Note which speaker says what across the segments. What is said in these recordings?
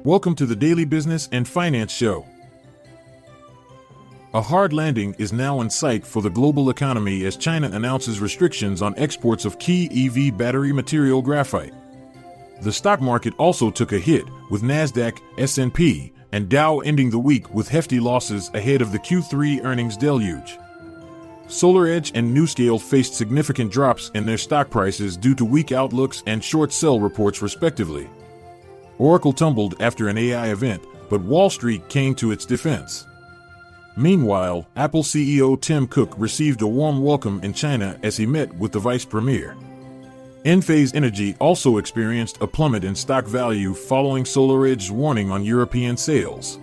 Speaker 1: Welcome to the Daily Business and Finance Show. A hard landing is now in sight for the global economy as China announces restrictions on exports of key EV battery material graphite. The stock market also took a hit, with Nasdaq, S&P, and Dow ending the week with hefty losses ahead of the Q3 earnings deluge. SolarEdge and NewScale faced significant drops in their stock prices due to weak outlooks and short sell reports respectively. Oracle tumbled after an AI event, but Wall Street came to its defense. Meanwhile, Apple CEO Tim Cook received a warm welcome in China as he met with the vice premier. Enphase Energy also experienced a plummet in stock value following SolarEdge's warning on European sales.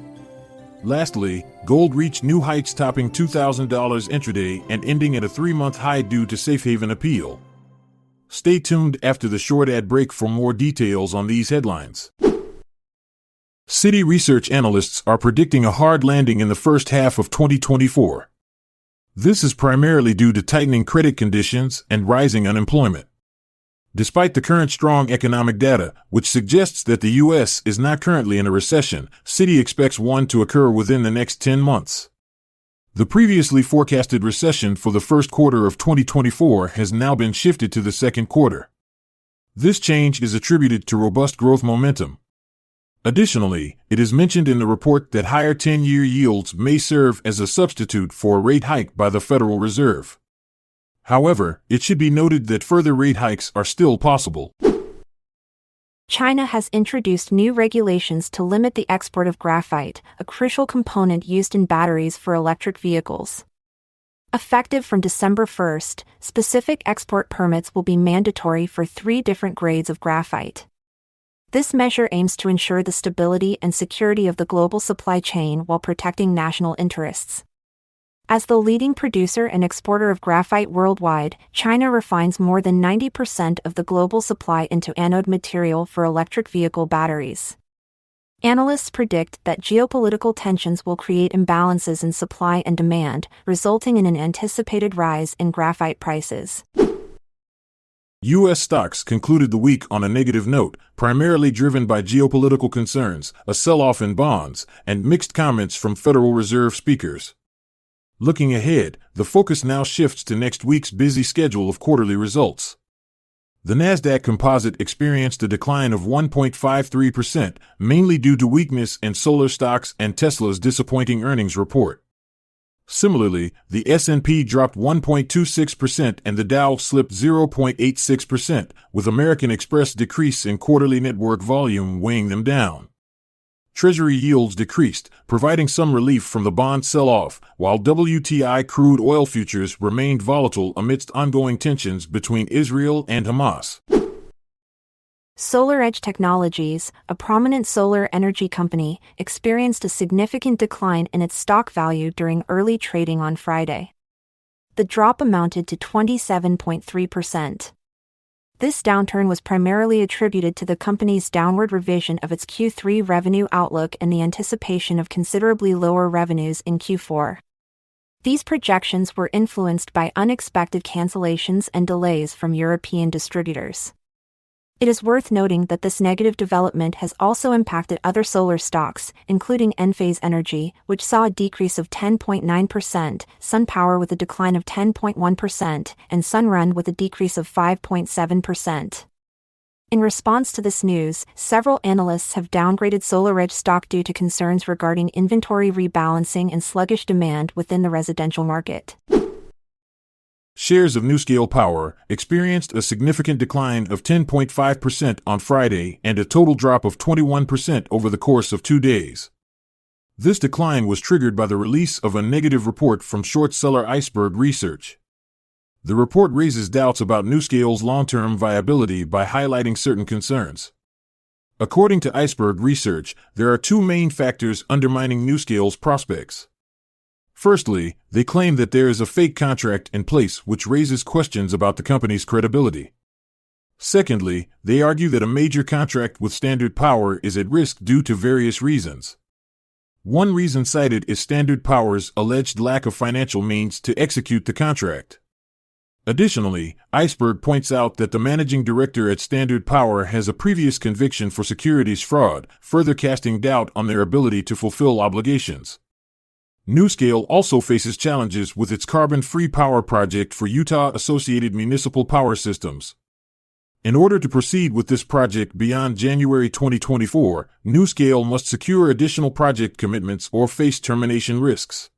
Speaker 1: Lastly, gold reached new heights, topping $2,000 intraday and ending at a 3-month high due to safe haven appeal. Stay tuned after the short ad break for more details on these headlines. Citi research analysts are predicting a hard landing in the first half of 2024. This is primarily due to tightening credit conditions and rising unemployment. Despite the current strong economic data, which suggests that the U.S. is not currently in a recession, Citi expects one to occur within the next 10 months. The previously forecasted recession for the first quarter of 2024 has now been shifted to the second quarter. This change is attributed to robust growth momentum. Additionally, it is mentioned in the report that higher 10-year yields may serve as a substitute for a rate hike by the Federal Reserve. However, it should be noted that further rate hikes are still possible.
Speaker 2: China has introduced new regulations to limit the export of graphite, a crucial component used in batteries for electric vehicles. Effective from December 1st, specific export permits will be mandatory for 3 different grades of graphite. This measure aims to ensure the stability and security of the global supply chain while protecting national interests. As the leading producer and exporter of graphite worldwide, China refines more than 90% of the global supply into anode material for electric vehicle batteries. Analysts predict that geopolitical tensions will create imbalances in supply and demand, resulting in an anticipated rise in graphite prices.
Speaker 1: U.S. stocks concluded the week on a negative note, primarily driven by geopolitical concerns, a sell-off in bonds, and mixed comments from Federal Reserve speakers. Looking ahead, the focus now shifts to next week's busy schedule of quarterly results. The Nasdaq Composite experienced a decline of 1.53%, mainly due to weakness in solar stocks and Tesla's disappointing earnings report. Similarly, the S&P dropped 1.26% and the Dow slipped 0.86%, with American Express decrease in quarterly network volume weighing them down. Treasury yields decreased, providing some relief from the bond sell-off, while WTI crude oil futures remained volatile amidst ongoing tensions between Israel and Hamas.
Speaker 2: SolarEdge Technologies, a prominent solar energy company, experienced a significant decline in its stock value during early trading on Friday. The drop amounted to 27.3%. This downturn was primarily attributed to the company's downward revision of its Q3 revenue outlook and the anticipation of considerably lower revenues in Q4. These projections were influenced by unexpected cancellations and delays from European distributors. It is worth noting that this negative development has also impacted other solar stocks, including Enphase Energy, which saw a decrease of 10.9%, SunPower with a decline of 10.1%, and Sunrun with a decrease of 5.7%. In response to this news, several analysts have downgraded SolarEdge stock due to concerns regarding inventory rebalancing and sluggish demand within the residential market.
Speaker 1: Shares of NewScale Power experienced a significant decline of 10.5% on Friday and a total drop of 21% over the course of 2 days. This decline was triggered by the release of a negative report from short seller Iceberg Research. The report raises doubts about NewScale's long-term viability by highlighting certain concerns. According to Iceberg Research, there are 2 main factors undermining NewScale's prospects. Firstly, they claim that there is a fake contract in place which raises questions about the company's credibility. Secondly, they argue that a major contract with Standard Power is at risk due to various reasons. One reason cited is Standard Power's alleged lack of financial means to execute the contract. Additionally, Iceberg points out that the managing director at Standard Power has a previous conviction for securities fraud, further casting doubt on their ability to fulfill obligations. NuScale also faces challenges with its carbon-free power project for Utah Associated Municipal Power Systems. In order to proceed with this project beyond January 2024, NuScale must secure additional project commitments or face termination risks.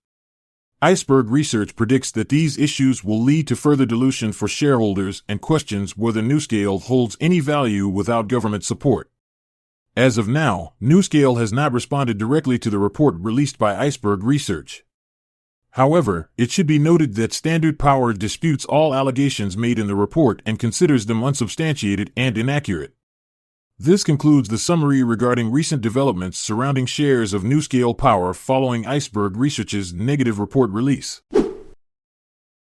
Speaker 1: Iceberg Research predicts that these issues will lead to further dilution for shareholders and questions whether NuScale holds any value without government support. As of now, NuScale has not responded directly to the report released by Iceberg Research. However, it should be noted that Standard Power disputes all allegations made in the report and considers them unsubstantiated and inaccurate. This concludes the summary regarding recent developments surrounding shares of NuScale Power following Iceberg Research's negative report release.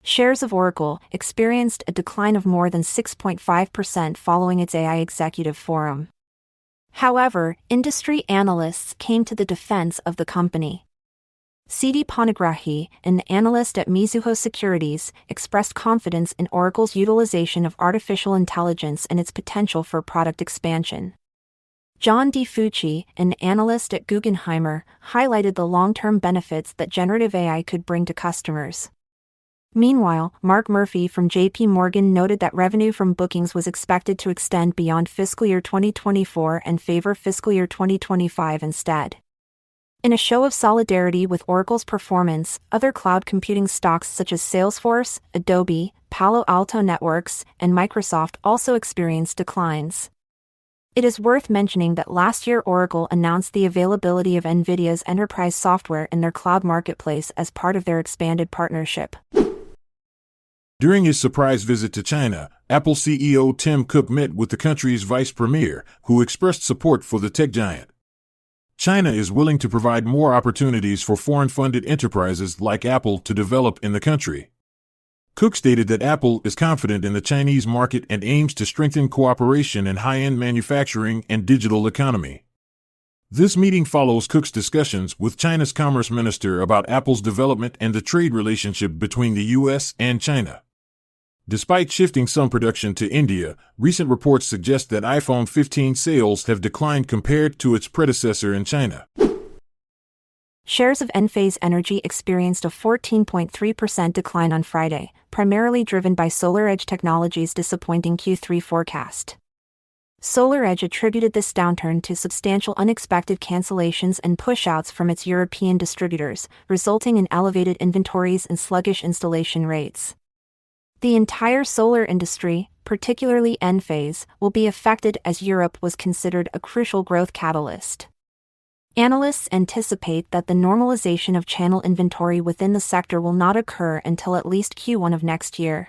Speaker 2: Shares of Oracle experienced a decline of more than 6.5% following its AI executive forum. However, industry analysts came to the defense of the company. C.D. Panigrahi, an analyst at Mizuho Securities, expressed confidence in Oracle's utilization of artificial intelligence and its potential for product expansion. John D. Fucci, an analyst at Guggenheimer, highlighted the long-term benefits that generative AI could bring to customers. Meanwhile, Mark Murphy from J.P. Morgan noted that revenue from bookings was expected to extend beyond fiscal year 2024 and favor fiscal year 2025 instead. In a show of solidarity with Oracle's performance, other cloud computing stocks such as Salesforce, Adobe, Palo Alto Networks, and Microsoft also experienced declines. It is worth mentioning that last year Oracle announced the availability of NVIDIA's enterprise software in their cloud marketplace as part of their expanded partnership.
Speaker 1: During his surprise visit to China, Apple CEO Tim Cook met with the country's vice premier, who expressed support for the tech giant. China is willing to provide more opportunities for foreign-funded enterprises like Apple to develop in the country. Cook stated that Apple is confident in the Chinese market and aims to strengthen cooperation in high-end manufacturing and digital economy. This meeting follows Cook's discussions with China's Commerce Minister about Apple's development and the trade relationship between the U.S. and China. Despite shifting some production to India, recent reports suggest that iPhone 15 sales have declined compared to its predecessor in China.
Speaker 2: Shares of Enphase Energy experienced a 14.3% decline on Friday, primarily driven by SolarEdge Technologies' disappointing Q3 forecast. SolarEdge attributed this downturn to substantial unexpected cancellations and push-outs from its European distributors, resulting in elevated inventories and sluggish installation rates. The entire solar industry, particularly Enphase, will be affected as Europe was considered a crucial growth catalyst. Analysts anticipate that the normalization of channel inventory within the sector will not occur until at least Q1 of next year.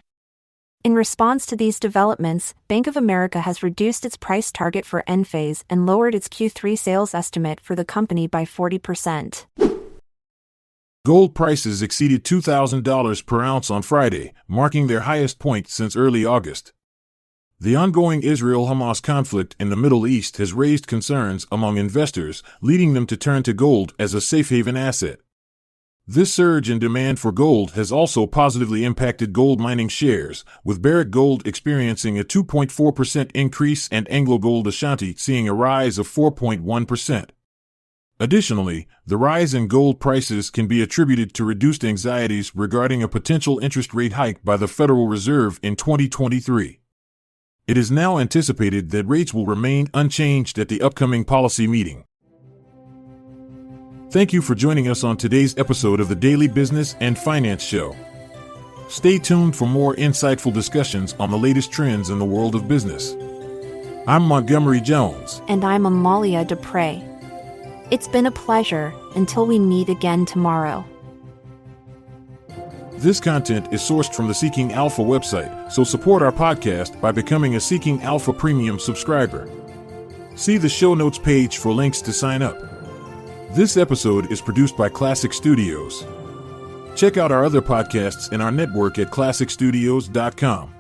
Speaker 2: In response to these developments, Bank of America has reduced its price target for Enphase and lowered its Q3 sales estimate for the company by 40%.
Speaker 1: Gold prices exceeded $2,000 per ounce on Friday, marking their highest point since early August. The ongoing Israel-Hamas conflict in the Middle East has raised concerns among investors, leading them to turn to gold as a safe haven asset. This surge in demand for gold has also positively impacted gold mining shares, with Barrick Gold experiencing a 2.4% increase and AngloGold Ashanti seeing a rise of 4.1%. Additionally, the rise in gold prices can be attributed to reduced anxieties regarding a potential interest rate hike by the Federal Reserve in 2023. It is now anticipated that rates will remain unchanged at the upcoming policy meeting. Thank you for joining us on today's episode of the Daily Business and Finance Show. Stay tuned for more insightful discussions on the latest trends in the world of business. I'm Montgomery Jones.
Speaker 2: And I'm Amalia Dupre. It's been a pleasure, until we meet again tomorrow.
Speaker 1: This content is sourced from the Seeking Alpha website, so support our podcast by becoming a Seeking Alpha Premium subscriber. See the show notes page for links to sign up. This episode is produced by Classic Studios. Check out our other podcasts in our network at classicstudios.com.